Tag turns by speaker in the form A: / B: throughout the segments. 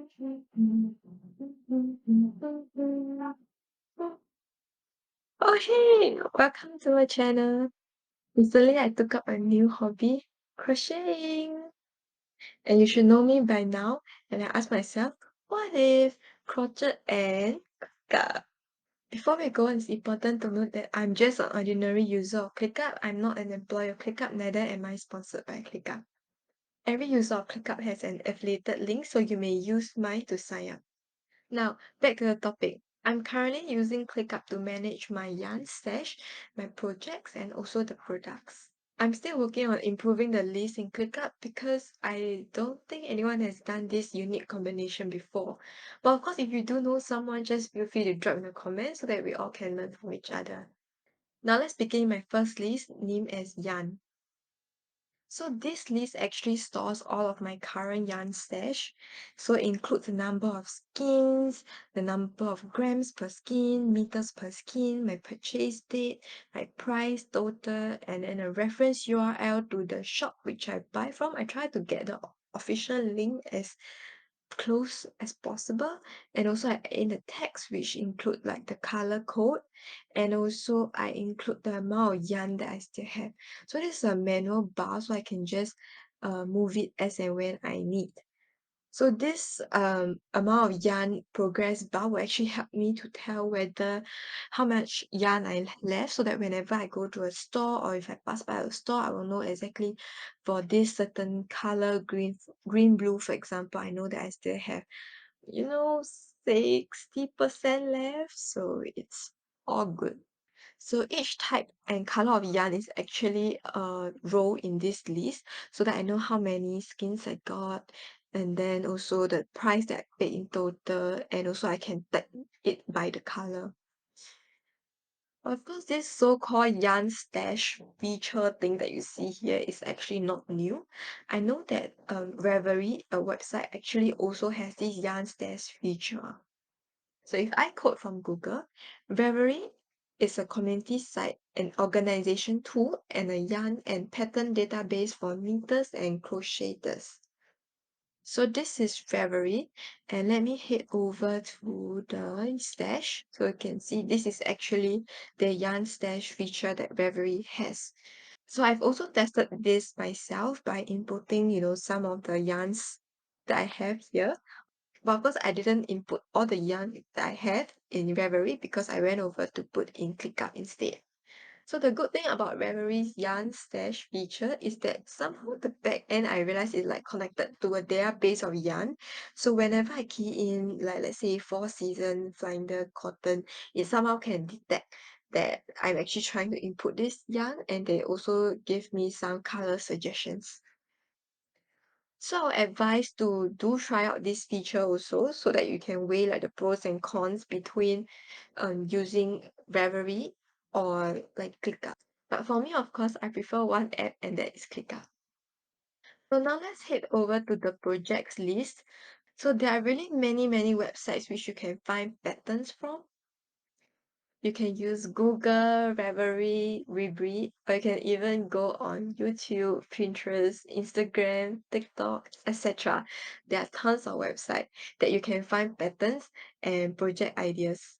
A: Oh hey, welcome to my channel. Recently I took up a new hobby, crocheting. And you should know me by now. And I asked myself, what if crochet and ClickUp? Before we go on, it's important to note that I'm just an ordinary user of ClickUp. I'm not an employee of ClickUp, neither am I sponsored by ClickUp. Every user of ClickUp has an affiliated link, so you may use mine to sign up. Now, back to the topic. I'm currently using ClickUp to manage my yarn stash, my projects, and also the products. I'm still working on improving the list in ClickUp because I don't think anyone has done this unique combination before. But of course, if you do know someone, just feel free to drop in the comments so that we all can learn from each other. Now let's begin my first list, named as yarn. So this list actually stores all of my current yarn stash. So it includes the number of skeins, the number of grams per skein, meters per skein, my purchase date, my price total, and then a reference URL to the shop which I buy from. I try to get the official link as close as possible, and also I add in the text which include like the color code, and also I include the amount of yarn that I still have. So this is a manual bar, so I can just move it as and when I need. So this amount of yarn progress bar will actually help me to tell whether how much yarn I left, so that whenever I go to a store or if I pass by a store, I will know exactly for this certain color, green, blue, for example, I know that I still have, 60% left, so it's all good. So each type and color of yarn is actually a row in this list, so that I know how many skeins I got, and then also the price that I paid in total, and also I can tag it by the color. Of course, this so-called yarn stash feature thing that you see here is actually not new. I know that Ravelry, a website, actually also has this yarn stash feature. So if I quote from Google, Ravelry is a community site, an organization tool, and a yarn and pattern database for knitters and crocheters. So this is Ravelry, and let me head over to the stash. So you can see this is actually the yarn stash feature that Ravelry has. So I've also tested this myself by inputting, some of the yarns that I have here. But of course, I didn't input all the yarn that I have in Ravelry because I went over to put in ClickUp instead. So the good thing about Ravelry's yarn stash feature is that somehow the back end I realized is like connected to a database of yarn. So whenever I key in, like let's say 4-season Flinder cotton, it somehow can detect that I'm actually trying to input this yarn, and they also give me some color suggestions. So I advise to do try out this feature also, so that you can weigh like the pros and cons between using Ravelry or like ClickUp. But for me, of course, I prefer one app, and that is ClickUp. So now let's head over to the projects list. So there are really many websites which you can find patterns from. You can use Google, Ravelry, Readjusted, or you can even go on YouTube, Pinterest, Instagram, TikTok, etc. There are tons of websites that you can find patterns and project ideas.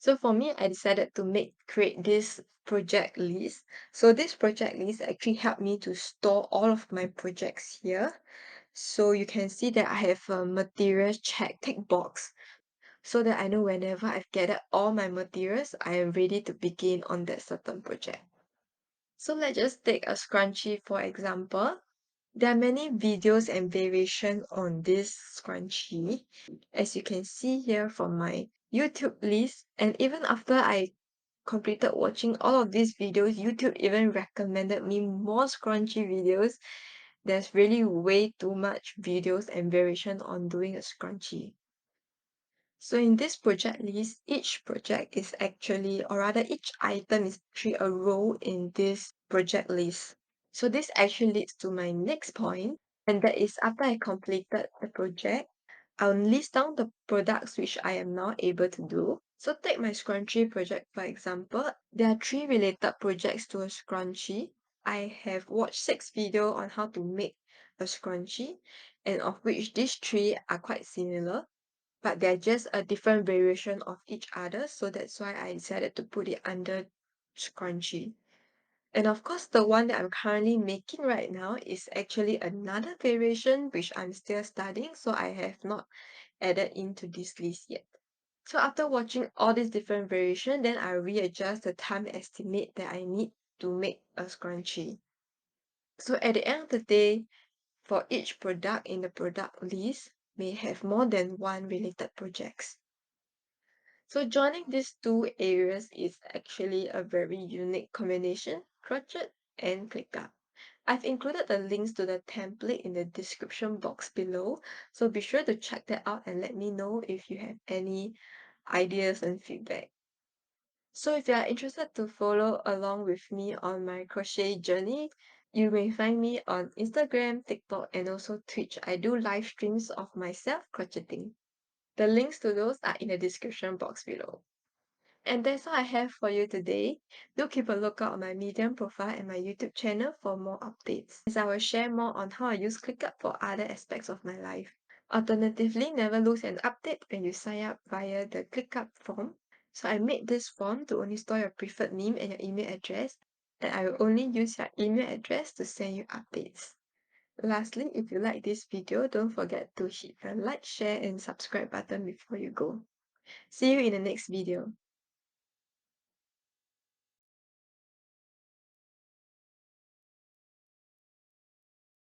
A: So for me, I decided to create this project list. So this project list actually helped me to store all of my projects here. So you can see that I have a materials check tick box, so that I know whenever I've gathered all my materials, I am ready to begin on that certain project. So let's just take a scrunchie for example. There are many videos and variations on this scrunchie, as you can see here from my YouTube list. And even after I completed watching all of these videos, YouTube even recommended me more scrunchie videos. There's really way too much videos and variation on doing a scrunchie. So in this project list, each project is actually, or rather each item is actually a row in this project list. So this actually leads to my next point, and that is after I completed the project, I'll list down the products which I am now able to do. So take my scrunchie project for example. There are 3 related projects to a scrunchie. I have watched 6 videos on how to make a scrunchie, and of which these three are quite similar, but they're just a different variation of each other, so that's why I decided to put it under scrunchie. And of course, the one that I'm currently making right now is actually another variation which I'm still studying, so I have not added into this list yet. So after watching all these different variations, then I readjust the time estimate that I need to make a scrunchie. So at the end of the day, for each product in the product list may have more than one related projects. So joining these two areas is actually a very unique combination, Crochet and ClickUp. I've included the links to the template in the description box below, so be sure to check that out and let me know if you have any ideas and feedback. So if you are interested to follow along with me on my crochet journey, you may find me on Instagram, TikTok, and also Twitch. I do live streams of myself crocheting. The links to those are in the description box below. And that's all I have for you today. Do keep a lookout on my Medium profile and my YouTube channel for more updates, as I will share more on how I use ClickUp for other aspects of my life. Alternatively, never lose an update when you sign up via the ClickUp form. So I made this form to only store your preferred name and your email address, and I will only use your email address to send you updates. Lastly, if you like this video, don't forget to hit the like, share, and subscribe button before you go. See you in the next video.